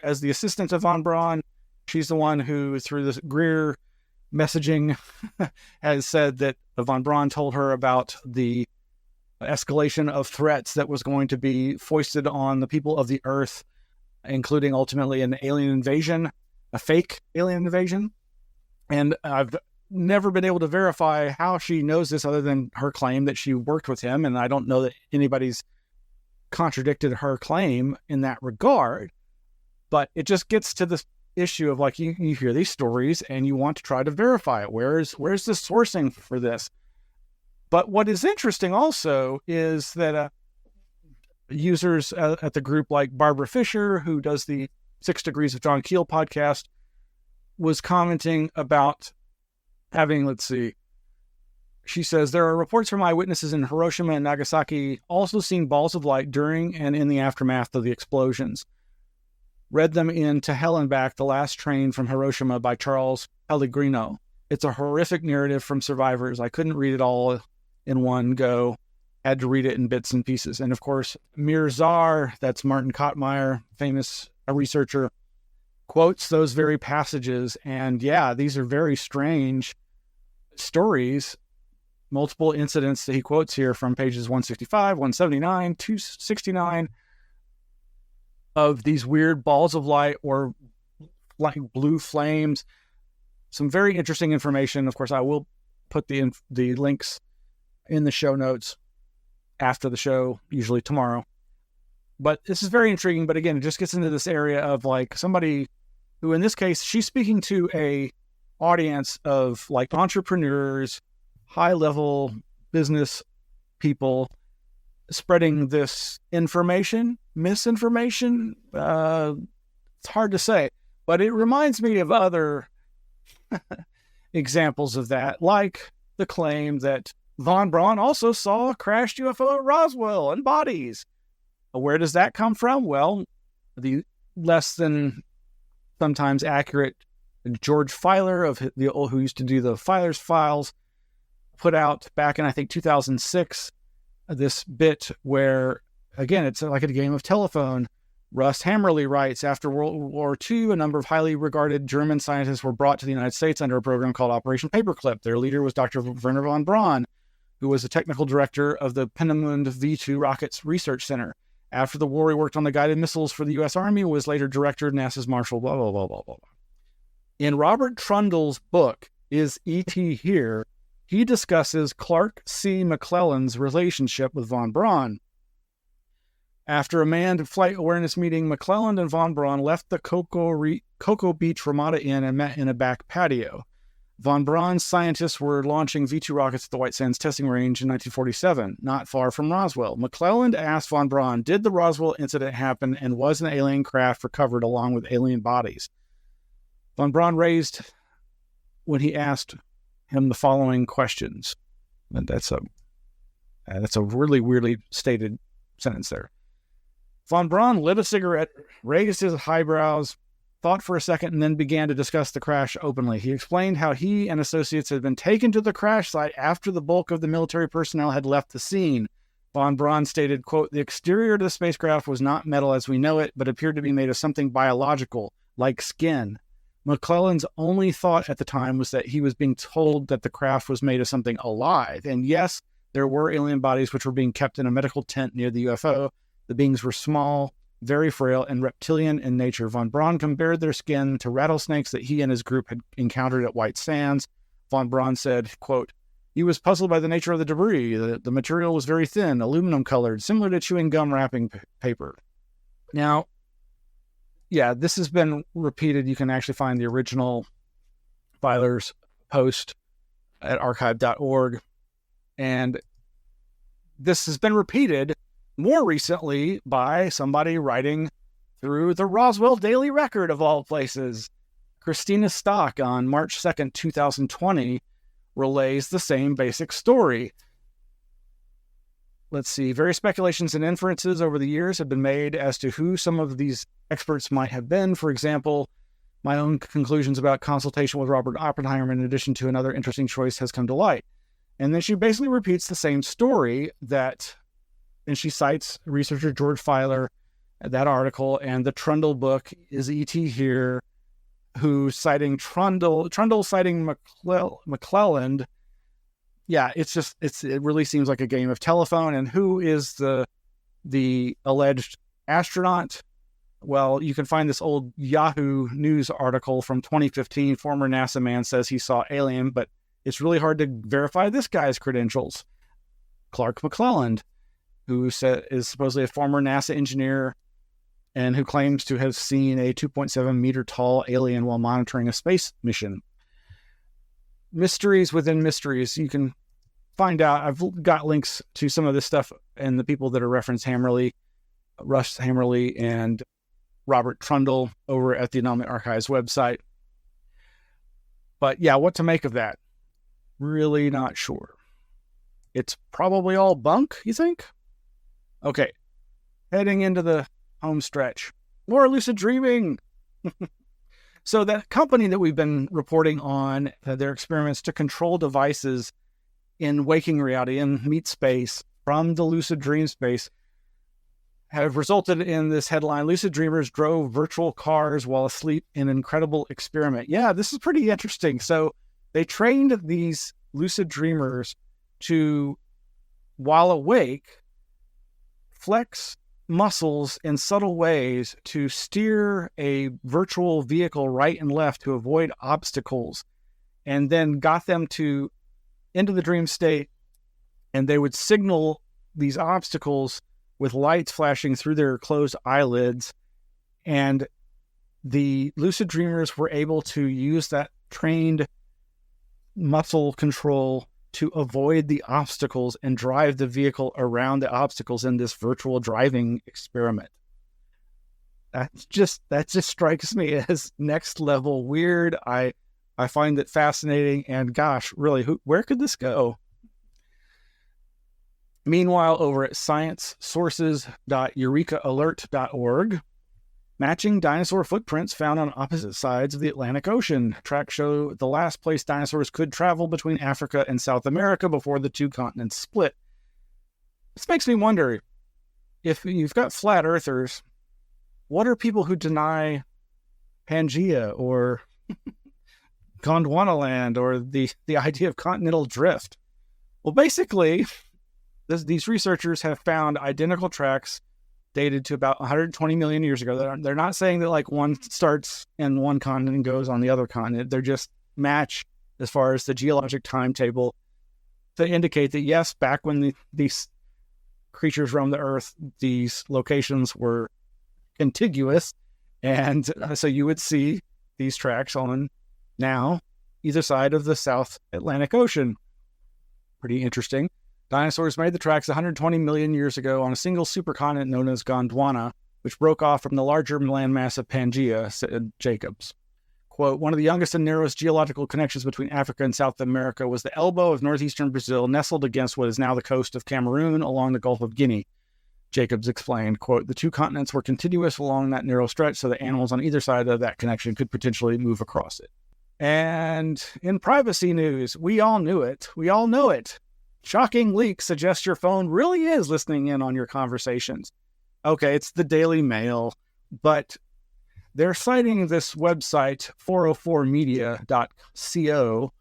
as the assistant of von Braun, she's the one who, through the Greer messaging, has said that von Braun told her about the escalation of threats that was going to be foisted on the people of the Earth, including ultimately an alien invasion, a fake alien invasion. And I've never been able to verify how she knows this other than her claim that she worked with him. And I don't know that anybody's contradicted her claim in that regard. But it just gets to this issue of like, you hear these stories and you want to try to verify it. Where's the sourcing for this? But what is interesting also is that users at the group like Barbara Fisher, who does the 6 Degrees of John Keel podcast, was commenting about having, let's see, she says, there are reports from eyewitnesses in Hiroshima and Nagasaki also seen balls of light during and in the aftermath of the explosions. Read them in To Hell and Back, The Last Train from Hiroshima by Charles Pellegrino. It's a horrific narrative from survivors. I couldn't read it all in one go. Had to read it in bits and pieces. And of course, Mirzar, that's Martin Kottmeyer, famous researcher, quotes those very passages. And yeah, these are very strange stories. Multiple incidents that he quotes here from pages 165, 179, 269 of these weird balls of light or like blue flames. Some very interesting information. Of course, I will put the links in the show notes after the show, usually tomorrow. But this is very intriguing. But again, it just gets into this area of like somebody who, in this case, she's speaking to a audience of like entrepreneurs, high-level business people spreading this misinformation. It's hard to say, but it reminds me of other examples of that, like the claim that Von Braun also saw a crashed UFO at Roswell and bodies. Where does that come from? Well, the less than sometimes accurate George Filer who used to do the Filer's Files put out back in, I think, 2006, this bit where, again, it's like a game of telephone. Russ Hammerly writes, after World War II, a number of highly regarded German scientists were brought to the United States under a program called Operation Paperclip. Their leader was Dr. Werner von Braun, who was the technical director of the Peenemünde V2 Rockets Research Center. After the war, he worked on the guided missiles for the U.S. Army, was later director of NASA's Marshall, blah, blah, blah, blah, blah. In Robert Trundle's book, Is E.T. Here?, he discusses Clark C. McClellan's relationship with von Braun. After a manned flight awareness meeting, McClellan and von Braun left the Cocoa Beach Ramada Inn and met in a back patio. Von Braun's scientists were launching V2 rockets at the White Sands testing range in 1947, not far from Roswell. McClellan asked von Braun, did the Roswell incident happen and was an alien craft recovered along with alien bodies? Von Braun raised when he asked him the following questions. And that's a really weirdly stated sentence there. Von Braun lit a cigarette, raised his eyebrows, thought for a second, and then began to discuss the crash openly. He explained how he and associates had been taken to the crash site after the bulk of the military personnel had left the scene. Von Braun stated, quote, the exterior of the spacecraft was not metal as we know it, but appeared to be made of something biological, like skin. McClellan's only thought at the time was that he was being told that the craft was made of something alive. And yes, there were alien bodies which were being kept in a medical tent near the UFO. The beings were small, very frail, and reptilian in nature. Von Braun compared their skin to rattlesnakes that he and his group had encountered at White Sands. Von Braun said, quote, he was puzzled by the nature of the debris. The material was very thin, aluminum colored, similar to chewing gum wrapping paper. Now, yeah, this has been repeated. You can actually find the original Filer's post at archive.org. And this has been repeated more recently by somebody writing through the Roswell Daily Record of all places. Christina Stock on March 2nd, 2020 relays the same basic story. Let's see. Various speculations and inferences over the years have been made as to who some of these experts might have been. For example, my own conclusions about consultation with Robert Oppenheimer, in addition to another interesting choice, has come to light. And then she basically repeats the same story and she cites researcher George Filer, that article, and the Trundle book, Is E.T. Here?, who's citing Trundle citing McClellan. Yeah, it really seems like a game of telephone. And who is the alleged astronaut? Well, you can find this old Yahoo News article from 2015. Former NASA man says he saw alien, but it's really hard to verify this guy's credentials. Clark McClellan, who is supposedly a former NASA engineer and who claims to have seen a 2.7 meter tall alien while monitoring a space mission. Mysteries within mysteries. You can find out. I've got links to some of this stuff and the people that are referenced Russ Hammerly and Robert Trundle over at the Anomaly Archives website. But yeah, what to make of that? Really not sure. It's probably all bunk, you think? Okay, heading into the home stretch. More lucid dreaming. So that company that we've been reporting on their experiments to control devices in waking reality, in meat space, from the lucid dream space, have resulted in this headline: lucid dreamers drove virtual cars while asleep in an incredible experiment. Yeah, this is pretty interesting. So they trained these lucid dreamers to, while awake, flex muscles in subtle ways to steer a virtual vehicle right and left to avoid obstacles, and then got them into the dream state, and they would signal these obstacles with lights flashing through their closed eyelids, and the lucid dreamers were able to use that trained muscle control to avoid the obstacles and drive the vehicle around the obstacles in this virtual driving experiment. That just strikes me as next level weird. I find it fascinating, and gosh, really, where could this go? Meanwhile, over at sciencesources.eurekalert.org, matching dinosaur footprints found on opposite sides of the Atlantic Ocean. Tracks show the last place dinosaurs could travel between Africa and South America before the two continents split. This makes me wonder, if you've got flat earthers, what are people who deny Pangea or Gondwana land or the idea of continental drift? Well, basically, these researchers have found identical tracks dated to about 120 million years ago. They're not saying that like one starts in one continent and goes on the other continent. They're just match as far as the geologic timetable to indicate that, yes, back when these creatures roamed the earth, these locations were contiguous. And so you would see these tracks on now either side of the South Atlantic Ocean. Pretty interesting. Dinosaurs made the tracks 120 million years ago on a single supercontinent known as Gondwana, which broke off from the larger landmass of Pangea, said Jacobs. Quote, one of the youngest and narrowest geological connections between Africa and South America was the elbow of northeastern Brazil, nestled against what is now the coast of Cameroon along the Gulf of Guinea. Jacobs explained, quote, the two continents were contiguous along that narrow stretch, so that animals on either side of that connection could potentially move across it. And in privacy news, we all knew it. We all know it. Shocking leaks suggest your phone really is listening in on your conversations. Okay, it's the Daily Mail, but they're citing this website, 404media.co,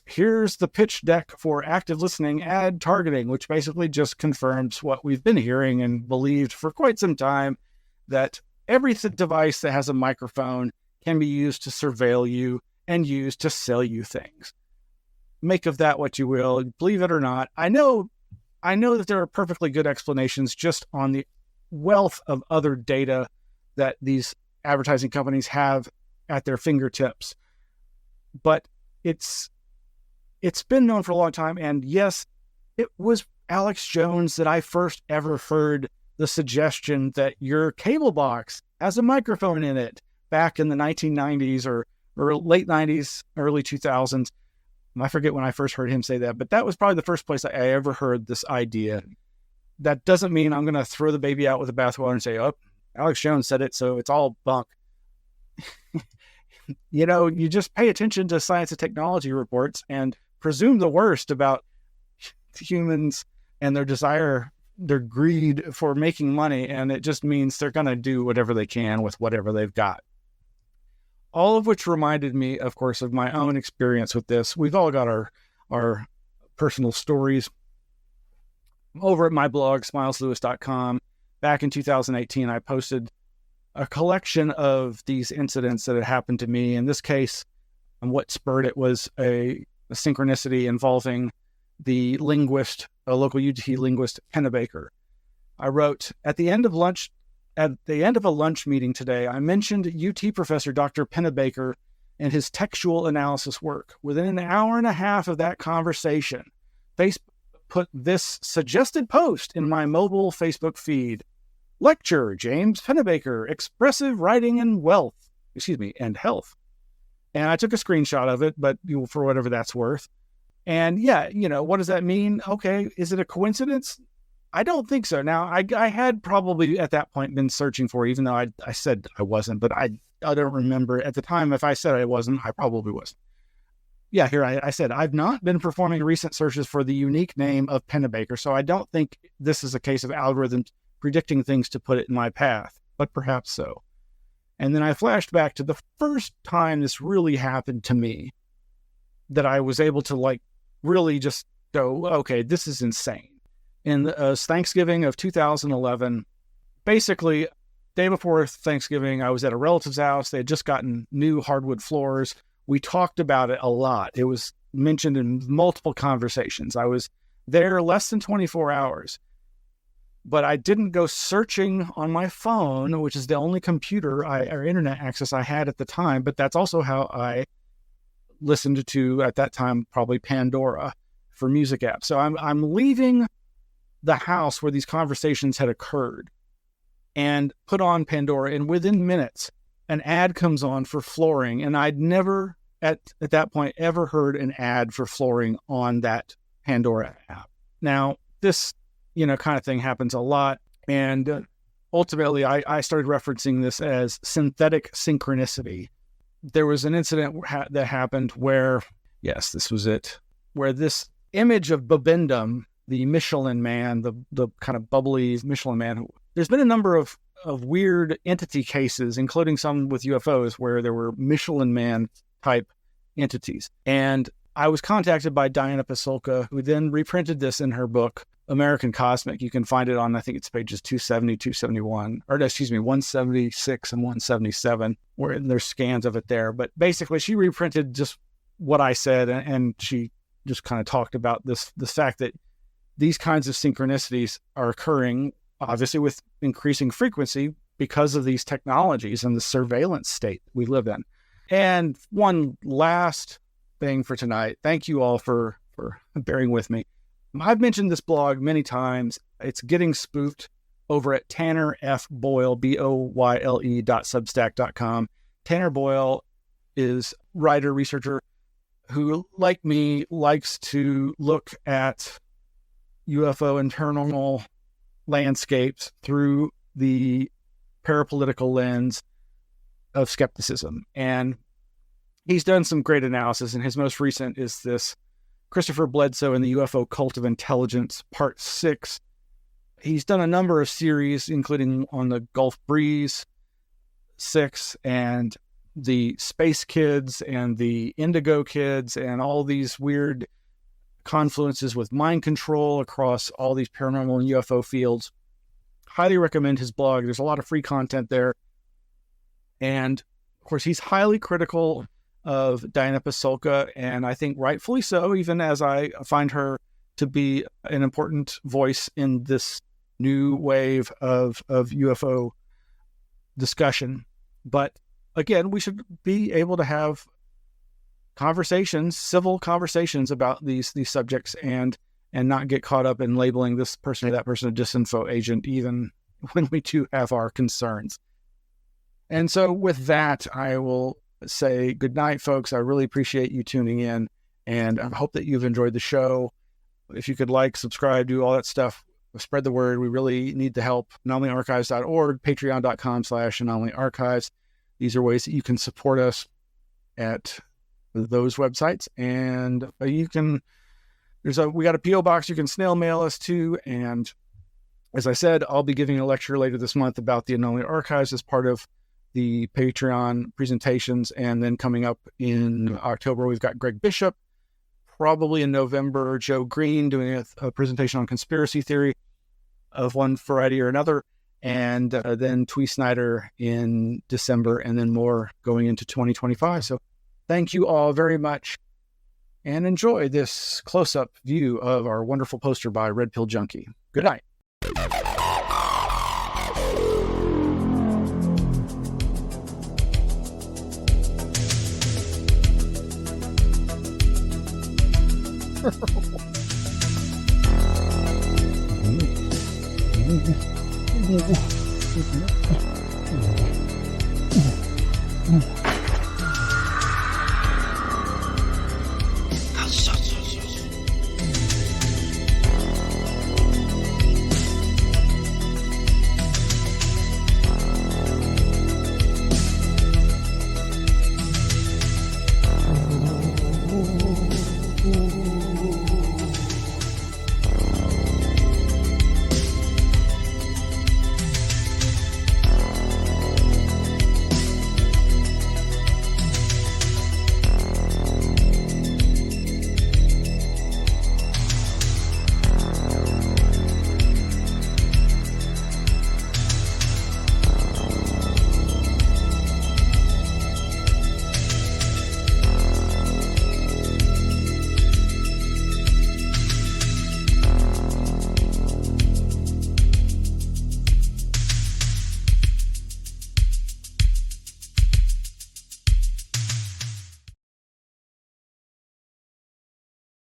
here's the pitch deck for active listening ad targeting, which basically just confirms what we've been hearing and believed for quite some time, that every device that has a microphone can be used to surveil you and used to sell you things. Make of that what you will, believe it or not. I know that there are perfectly good explanations just on the wealth of other data that these advertising companies have at their fingertips. But it's been known for a long time. And yes, it was Alex Jones that I first ever heard the suggestion that your cable box has a microphone in it back in the 1990s or late 90s, early 2000s. I forget when I first heard him say that, but that was probably the first place I ever heard this idea. That doesn't mean I'm going to throw the baby out with the bathwater and say, oh, Alex Jones said it, so it's all bunk. You just pay attention to science and technology reports and presume the worst about humans and their desire, their greed for making money, and it just means they're going to do whatever they can with whatever they've got. All of which reminded me, of course, of my own experience with this. We've all got our personal stories. Over at my blog, smileslewis.com, back in 2018, I posted a collection of these incidents that had happened to me. In this case, and what spurred it was a synchronicity involving the linguist, a local UT linguist, Pennebaker. I wrote, at the end of lunch at the end of a lunch meeting today, I mentioned UT professor Dr. Pennebaker and his textual analysis work. Within an hour and a half of that conversation, Facebook put this suggested post in my mobile Facebook feed. Lecture, James Pennebaker, Expressive Writing and Health. And I took a screenshot of it, but for whatever that's worth. And yeah, what does that mean? Okay, is it a coincidence? I don't think so. Now, I had probably at that point been searching for, even though I said I wasn't, but I don't remember at the time. If I said I wasn't, I probably wasn't. Yeah, here I said, I've not been performing recent searches for the unique name of Pennebaker, so I don't think this is a case of algorithms predicting things to put it in my path, but perhaps so. And then I flashed back to the first time this really happened to me, that I was able to really just go, okay, this is insane. In Thanksgiving of 2011, basically, day before Thanksgiving, I was at a relative's house. They had just gotten new hardwood floors. We talked about it a lot. It was mentioned in multiple conversations. I was there less than 24 hours, but I didn't go searching on my phone, which is the only computer or internet access I had at the time. But that's also how I listened to, at that time, probably Pandora for music apps. So I'm leaving the house where these conversations had occurred and put on Pandora, and within minutes, an ad comes on for flooring. And I'd never at that point ever heard an ad for flooring on that Pandora app. Now, this, kind of thing happens a lot. And ultimately, I started referencing this as synthetic synchronicity. There was an incident that happened where, yes, this was it, where this image of Bobendum, the Michelin Man, the kind of bubbly Michelin Man, there's been a number of weird entity cases, including some with UFOs, where there were Michelin Man type entities. And I was contacted by Diana Pasulka, who then reprinted this in her book, American Cosmic. You can find it on, I think it's pages 270, 271, or 176 and 177, where there's scans of it there. But basically, she reprinted just what I said, and she just kind of talked about the fact that these kinds of synchronicities are occurring, obviously, with increasing frequency because of these technologies and the surveillance state we live in. And one last thing for tonight. Thank you all for bearing with me. I've mentioned this blog many times. It's Getting Spooked over at Tanner F. Boyle, BOYLE.substack.com. Tanner Boyle is writer, researcher who, like me, likes to look at UFO internal landscapes through the parapolitical lens of skepticism. And he's done some great analysis, and his most recent is this Christopher Bledsoe and the UFO Cult of Intelligence, Part 6. He's done a number of series, including on the Gulf Breeze 6 and the Space Kids and the Indigo Kids and all these weird confluences with mind control across all these paranormal and UFO fields. Highly recommend his blog. There's a lot of free content there. And of course, he's highly critical of Diana Pasulka, and I think rightfully so, even as I find her to be an important voice in this new wave of UFO discussion. But again, we should be able to have conversations, civil conversations about these subjects, and not get caught up in labeling this person or that person a disinfo agent, even when we do have our concerns. And so with that, I will say good night, folks. I really appreciate you tuning in, and I hope that you've enjoyed the show. If you could like, subscribe, do all that stuff, spread the word. We really need the help. Anomalyarchives.org, patreon.com/anomalyarchives. These are ways that you can support us at those websites. And we got a P.O. box you can snail mail us to. And as I said, I'll be giving a lecture later this month about the Anomaly Archives as part of the Patreon presentations. And then coming up in October, we've got Greg Bishop. Probably in November, Joe Green doing a presentation on conspiracy theory of one variety or another. And then Twee Snyder in December, and then more going into 2025. So thank you all very much, and enjoy this close-up view of our wonderful poster by Red Pill Junkie. Good night. world.